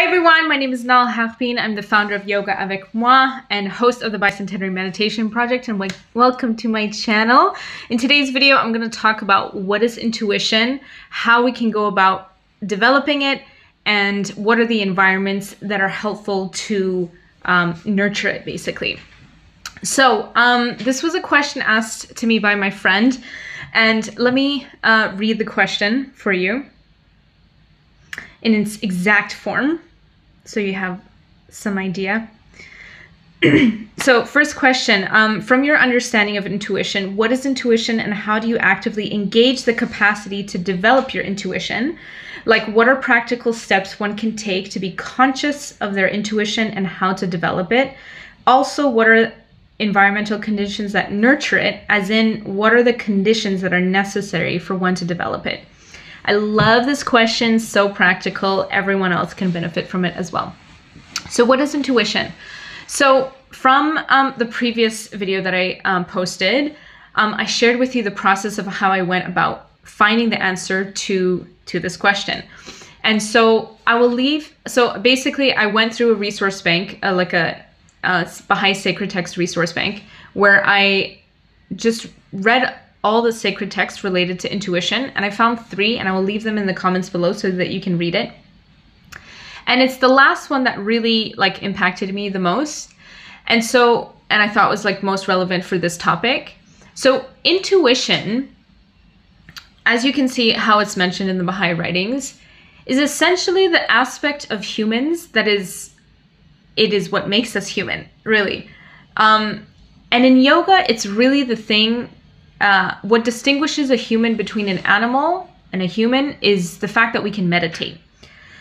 Hi everyone, my name is Nal Hakbin. I'm the founder of Yoga Avec Moi and host of the Bicentenary Meditation Project, and welcome to my channel. In today's video, I'm going to talk about what is intuition, how we can go about developing it, and what are the environments that are helpful to nurture it, basically. So this was a question asked to me by my friend, and let me read the question for you in its exact form, so you have some idea. So first question, from your understanding of intuition, what is intuition and how do you actively engage the capacity to develop your intuition? Like, what are practical steps one can take to be conscious of their intuition and how to develop it? Also, what are environmental conditions that nurture it, as in what are the conditions that are necessary for one to develop it? I love this question, so practical. Everyone else can benefit from it as well. So what is intuition? So from the previous video that I posted, I shared with you the process of how I went about finding the answer to this question. And so so basically I went through a resource bank, like a Baha'i Sacred Text resource bank, where I just read all the sacred texts related to intuition, and I found 3, and I will leave them in the comments below so that you can read it. And it's the last one that really impacted me the most, and I thought was most relevant for this topic. So intuition, as you can see how it's mentioned in the Baha'i writings, is essentially the aspect of humans it is what makes us human, really. And in yoga, it's really the thing. What distinguishes a human between an animal and a human is the fact that we can meditate.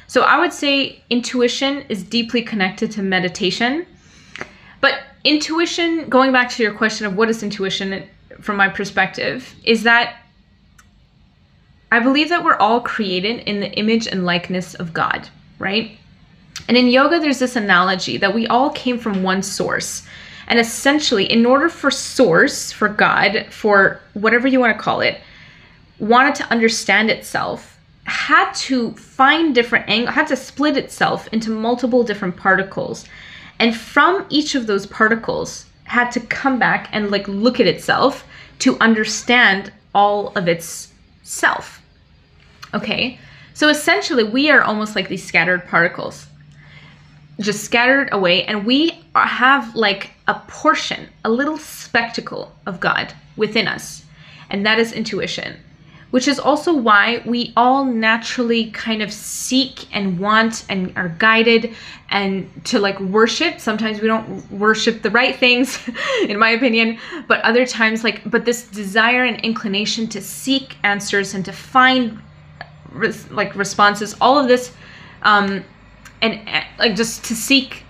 So I would say intuition is deeply connected to meditation. But intuition, going back to your question of what is intuition from my perspective, is that I believe that we're all created in the image and likeness of God, right? And in yoga, there's this analogy that we all came from one source. And essentially, in order for source, for God, for whatever you want to call it, wanted to understand itself, had to find different angles, had to split itself into multiple different particles. And from each of those particles, had to come back and look at itself to understand all of its self. Okay? So essentially, we are almost like these scattered particles, just scattered away, and we have a portion, a little spectacle of God within us, and that is intuition, which is also why we all naturally kind of seek and want and are guided and to worship. Sometimes we don't worship the right things, in my opinion, but other times but this desire and inclination to seek answers and to find responses, all of this, and just to seek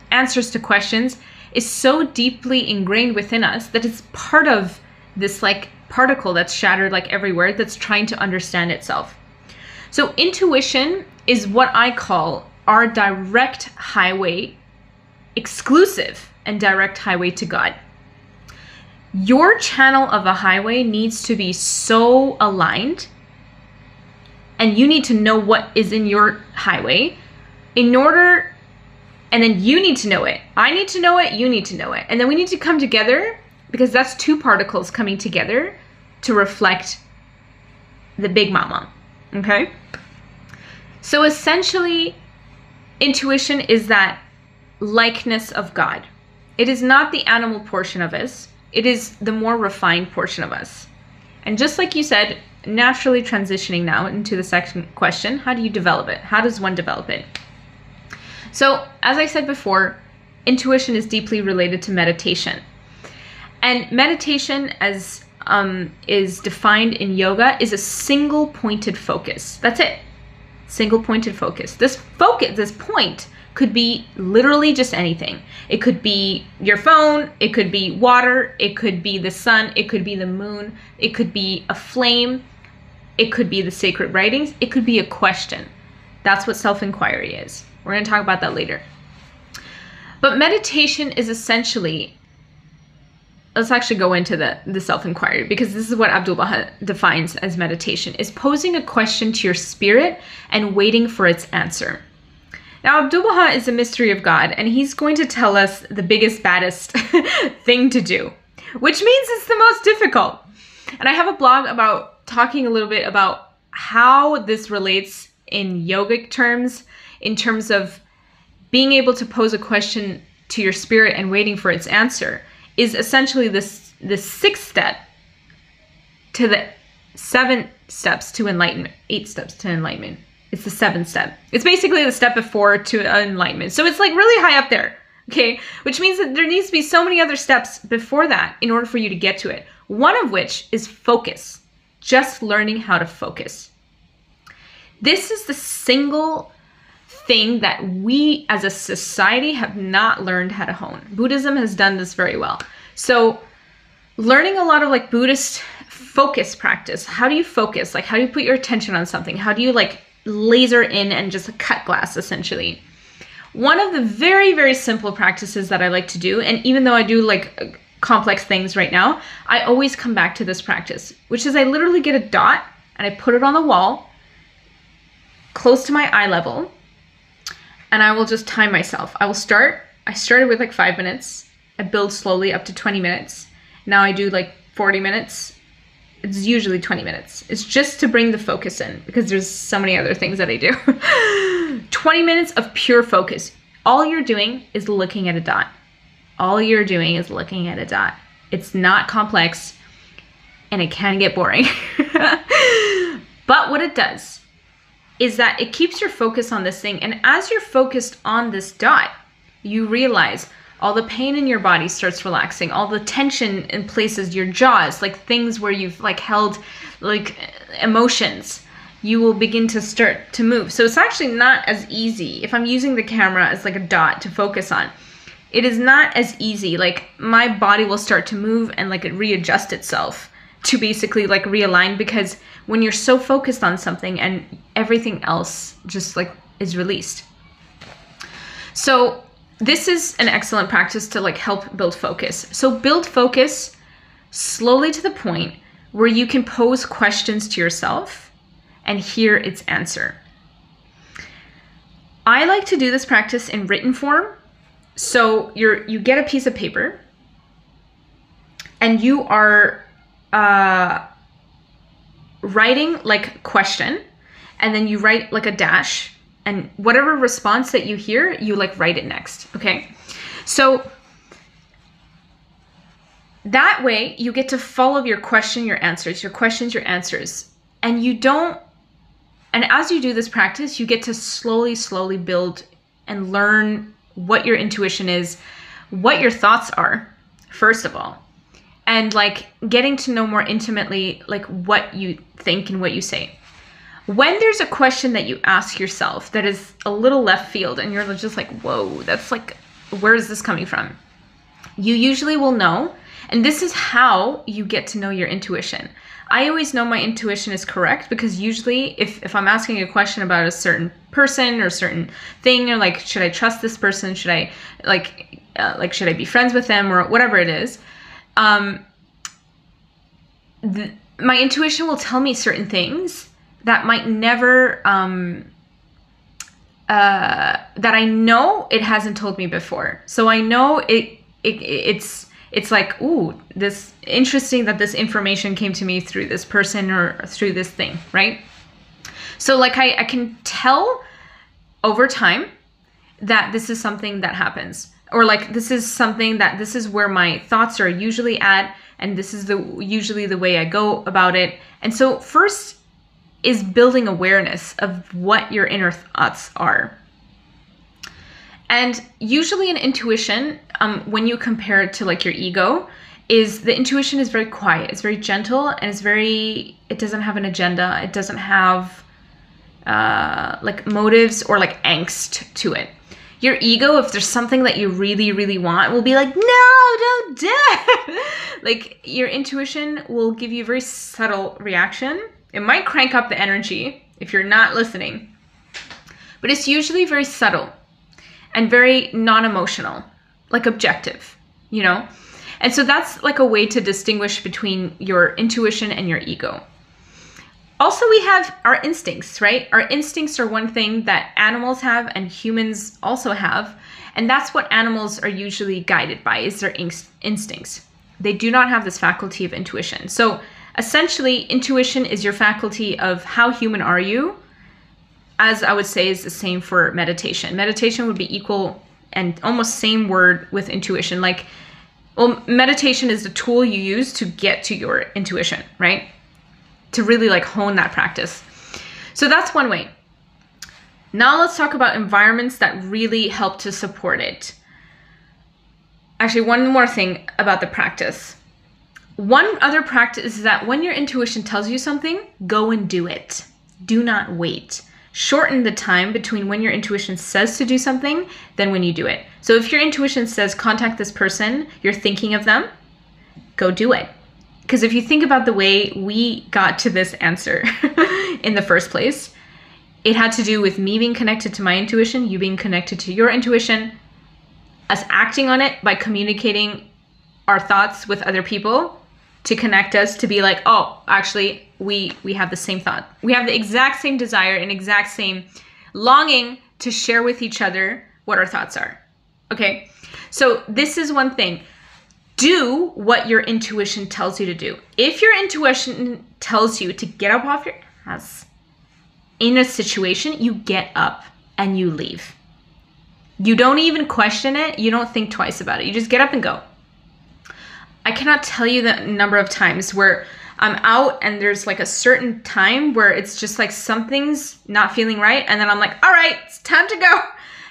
answers to questions is so deeply ingrained within us that it's part of this particle that's shattered everywhere, that's trying to understand itself. So intuition is what I call our direct highway, exclusive and direct highway to God. Your channel of a highway needs to be so aligned, and you need to know what is in your highway and then you need to know it. I need to know it, you need to know it. And then we need to come together, because that's 2 particles coming together to reflect the big mama, okay? So essentially, intuition is that likeness of God. It is not the animal portion of us. It is the more refined portion of us. And just like you said, naturally transitioning now into the second question, how do you develop it? How does one develop it? So, as I said before, intuition is deeply related to meditation. And meditation, as is defined in yoga, is a single pointed focus. That's it. Single pointed focus. This point could be literally just anything. It could be your phone, it could be water, it could be the sun, it could be the moon, it could be a flame, it could be the sacred writings, it could be a question. That's what self-inquiry is. We're going to talk about that later. But meditation is essentially, let's actually go into the self-inquiry, because this is what Abdu'l-Bahá defines as meditation, is posing a question to your spirit and waiting for its answer. Now, Abdu'l-Bahá is a mystery of God, and he's going to tell us the biggest, baddest thing to do, which means it's the most difficult. And I have a blog about talking a little bit about how this relates in yogic terms, in terms of being able to pose a question to your spirit and waiting for its answer, is essentially the sixth step to the 7 steps to enlightenment, 8 steps to enlightenment. It's the 7th step. It's basically the step before to enlightenment. So it's like really high up there, okay? Which means that there needs to be so many other steps before that in order for you to get to it. One of which is focus, just learning how to focus. This is the single thing that we as a society have not learned how to hone. Buddhism has done this very well. So learning a lot of like Buddhist focus practice. How do you focus? Like, how do you put your attention on something? How do you like laser in and just cut glass essentially? One of the very, very simple practices that I like to do, and even though I do like complex things right now, I always come back to this practice, which is I literally get a dot and I put it on the wall close to my eye level, and I will just time myself. I started with like 5 minutes. I build slowly up to 20 minutes. Now I do like 40 minutes. It's usually 20 minutes. It's just to bring the focus in because there's so many other things that I do. 20 minutes of pure focus. All you're doing is looking at a dot. All you're doing is looking at a dot. It's not complex and it can get boring. But what it does is that it keeps your focus on this thing. And as you're focused on this dot, you realize all the pain in your body starts relaxing, all the tension in places, your jaws, like things where you've like held like emotions, you will begin to start to move. So it's actually not as easy. If I'm using the camera as like a dot to focus on, it is not as easy. Like my body will start to move and like it readjust itself to basically like realign, because when you're so focused on something and everything else just like is released. So this is an excellent practice to like help build focus. So build focus slowly to the point where you can pose questions to yourself and hear its answer. I like to do this practice in written form. So you get a piece of paper and you are writing like question, and then you write like a dash, and whatever response that you hear, you like write it next, okay? So that way you get to follow your question, your answers, your questions, your answers. And as you do this practice, you get to slowly build and learn what your intuition is, what your thoughts are, first of all, and like getting to know more intimately like what you think and what you say. When there's a question that you ask yourself that is a little left field and you're just like, whoa, that's like, where is this coming from? You usually will know. And this is how you get to know your intuition. I always know my intuition is correct because usually if I'm asking a question about a certain person or a certain thing, or like, should I trust this person? Should I should I be friends with them, or whatever it is? My intuition will tell me certain things that might never, that I know it hasn't told me before. So I know it's like, ooh, this interesting that this information came to me through this person or through this thing, right? So like I can tell over time that this is something that happens, or like this is something that this is where my thoughts are usually at, and this is usually the way I go about it. And so first is building awareness of what your inner thoughts are. And usually in intuition, when you compare it to like your ego, is the intuition is very quiet, it's very gentle, and it doesn't have an agenda. It doesn't have like motives or like angst to it. Your ego, if there's something that you really, really want, will be like, no, don't do it. Like your intuition will give you a very subtle reaction. It might crank up the energy if you're not listening, but it's usually very subtle and very non-emotional, like objective, you know? And so that's like a way to distinguish between your intuition and your ego. Also, we have our instincts, right? Our instincts are one thing that animals have and humans also have. And that's what animals are usually guided by, is their instincts. They do not have this faculty of intuition. So essentially, intuition is your faculty of how human are you, as I would say is the same for meditation. Meditation would be equal and almost same word with intuition. Like, well, meditation is the tool you use to get to your intuition, right? To really like hone that practice. So that's one way. Now let's talk about environments that really help to support it. Actually, one more thing about the practice. One other practice is that when your intuition tells you something, go and do it. Do not wait. Shorten the time between when your intuition says to do something than when you do it. So if your intuition says contact this person, you're thinking of them, go do it. Because if you think about the way we got to this answer in the first place, it had to do with me being connected to my intuition, you being connected to your intuition, us acting on it by communicating our thoughts with other people to connect us to be like, oh, actually, we have the same thought. We have the exact same desire and exact same longing to share with each other what our thoughts are. Okay, so this is one thing. Do what your intuition tells you to do. If your intuition tells you to get up off your ass in a situation, you get up and you leave. You don't even question it. You don't think twice about it. You just get up and go. I cannot tell you the number of times where I'm out and there's like a certain time where it's just like something's not feeling right. And then I'm like, all right, it's time to go.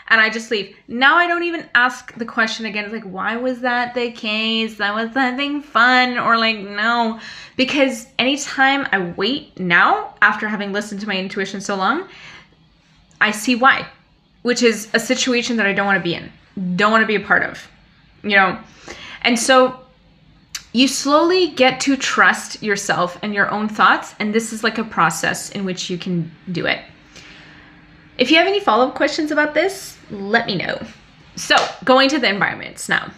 And I just leave. Now I don't even ask the question again. It's like, why was that the case? That was nothing fun. Or like, no. Because anytime I wait now, after having listened to my intuition so long, I see why. Which is a situation that I don't want to be in. Don't want to be a part of. You know? And so you slowly get to trust yourself and your own thoughts. And this is like a process in which you can do it. If you have any follow-up questions about this, let me know. So going to the environments now.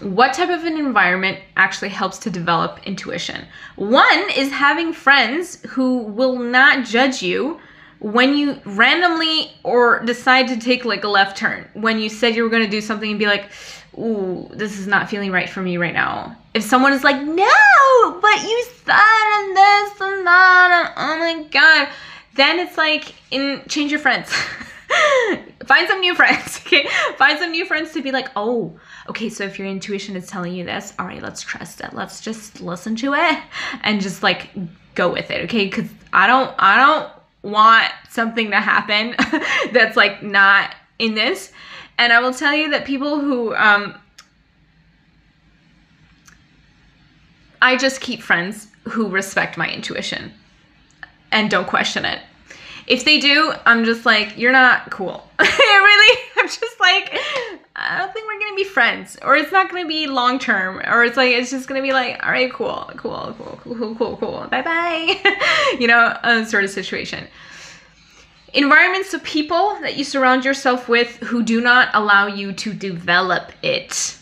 What type of an environment actually helps to develop intuition? One is having friends who will not judge you when you randomly or decide to take like a left turn. When you said you were going to do something and be like, ooh, this is not feeling right for me right now. If someone is like, no, but you said and this and that, and oh my God. Then it's like, change your friends. Find some new friends, okay? Find some new friends to be like, oh, okay, so if your intuition is telling you this, all right, let's trust it. Let's just listen to it and just like go with it, okay? Because I don't want something to happen that's like not in this. And I will tell you that people who, I just keep friends who respect my intuition and don't question it. If they do, I'm just like, you're not cool. Really, I'm just like, I don't think we're gonna be friends, or it's not gonna be long term, or it's like, it's just gonna be like, all right, cool, bye bye, you know, sort of situation. Environments of people that you surround yourself with who do not allow you to develop it.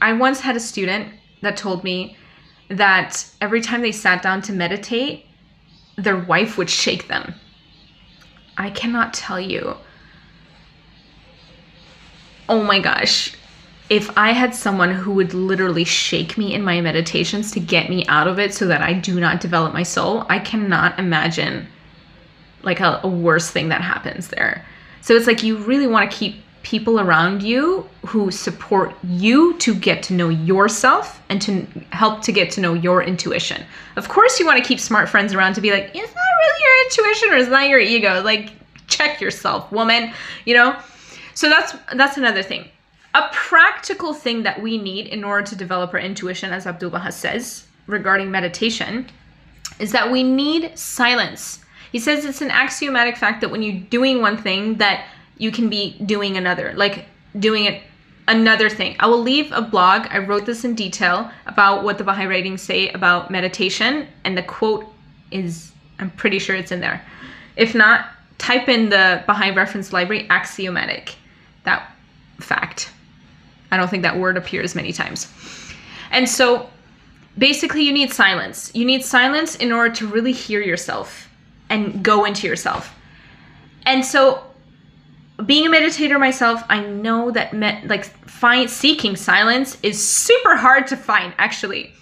I once had a student that told me that every time they sat down to meditate, their wife would shake them. I cannot tell you. Oh my gosh. If I had someone who would literally shake me in my meditations to get me out of it so that I do not develop my soul, I cannot imagine like a worse thing that happens there. So it's like you really want to keep people around you who support you to get to know yourself and to help to get to know your intuition. Of course, you want to keep smart friends around to be like, is that really your intuition or is that your ego? Like, check yourself, woman, you know? So that's another thing. A practical thing that we need in order to develop our intuition, as Abdu'l-Bahá says regarding meditation, is that we need silence. He says it's an axiomatic fact that when you're doing one thing that you can be doing another, like doing it another thing. I will leave a blog. I wrote this in detail about what the Baha'i writings say about meditation. And the quote is, I'm pretty sure it's in there. If not, type in the Baha'i reference library, axiomatic, that fact. I don't think that word appears many times. And so basically you need silence. You need silence in order to really hear yourself and go into yourself. And so being a meditator myself, I know that seeking silence is super hard to find, actually.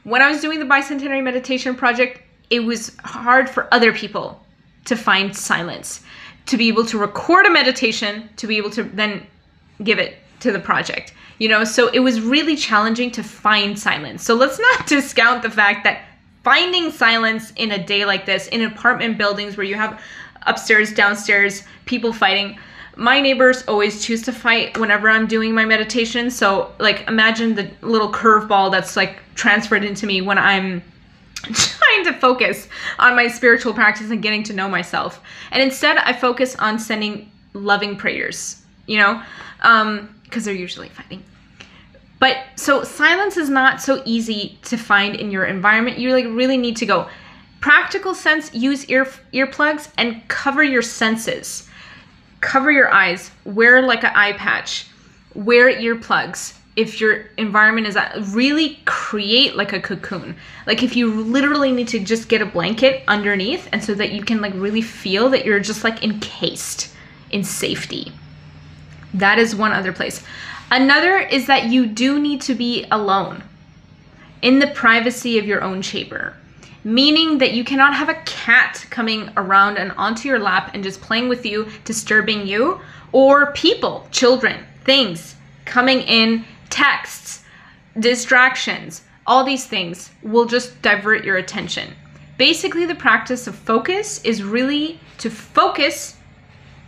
When I was doing the Bicentenary Meditation Project, it was hard for other people to find silence, to be able to record a meditation, to be able to then give it to the project, you know? So it was really challenging to find silence. So let's not discount the fact that finding silence in a day like this, in apartment buildings where you have upstairs, downstairs, people fighting. My neighbors always choose to fight whenever I'm doing my meditation. So like imagine the little curveball that's like transferred into me when I'm trying to focus on my spiritual practice and getting to know myself. And instead I focus on sending loving prayers, you know, because they're usually fighting. But so silence is not so easy to find in your environment. You like really need to go practical sense, use earplugs and cover your senses. Cover your eyes, wear like an eye patch, wear earplugs. If your environment is that, really create like a cocoon. Like if you literally need to just get a blanket underneath and so that you can like really feel that you're just like encased in safety. That is one other place. Another is that you do need to be alone in the privacy of your own chamber. Meaning that you cannot have a cat coming around and onto your lap and just playing with you, disturbing you, or people, children, things coming in, texts, distractions, all these things will just divert your attention. Basically, the practice of focus is really to focus,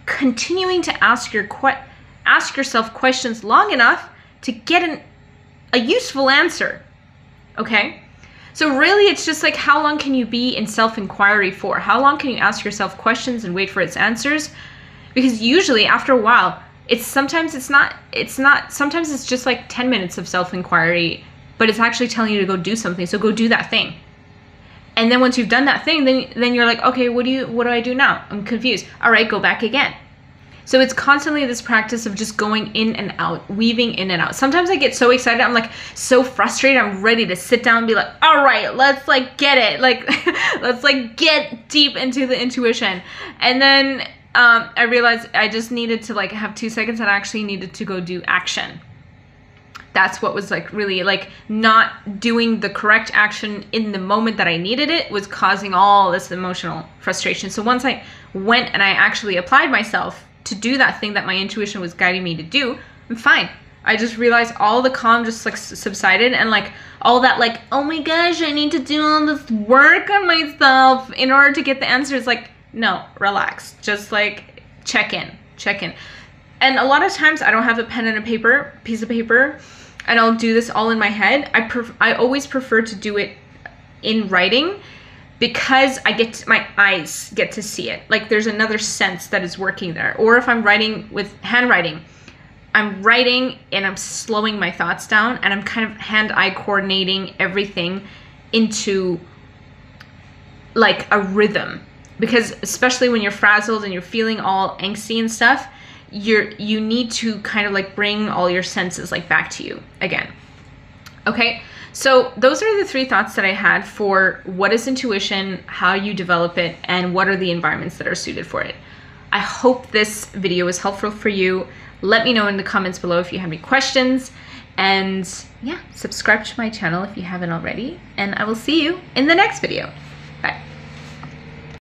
continuing to ask yourself questions long enough to get a useful answer, okay? So really, it's just like, how long can you be in self-inquiry for? How long can you ask yourself questions and wait for its answers? Because usually after a while, sometimes it's just like 10 minutes of self-inquiry, but it's actually telling you to go do something. So go do that thing. And then once you've done that thing, then you're like, okay, what do I do now? I'm confused. All right, go back again. So it's constantly this practice of just going in and out, weaving in and out. Sometimes I get so excited, I'm like so frustrated, I'm ready to sit down and be like, all right, let's like get it. Like, let's like get deep into the intuition. And then I realized I just needed to like have 2 seconds and I actually needed to go do action. That's what was like really like not doing the correct action in the moment that I needed it was causing all this emotional frustration. So once I went and I actually applied myself to do that thing that my intuition was guiding me to do, I'm fine. I just realized all the calm just like subsided and like all that like, oh my gosh, I need to do all this work on myself in order to get the answers. Like, no, relax. Just like check in. And a lot of times I don't have a pen and a piece of paper, and I'll do this all in my head. I always prefer to do it in writing, because my eyes get to see it. Like there's another sense that is working there. Or if I'm writing with handwriting, I'm writing and I'm slowing my thoughts down and I'm kind of hand-eye coordinating everything into like a rhythm. Because especially when you're frazzled and you're feeling all angsty and stuff, you need to kind of like bring all your senses like back to you again. Okay? So those are the 3 thoughts that I had for what is intuition, how you develop it, and what are the environments that are suited for it. I hope this video was helpful for you. Let me know in the comments below if you have any questions. And yeah, subscribe to my channel if you haven't already. And I will see you in the next video.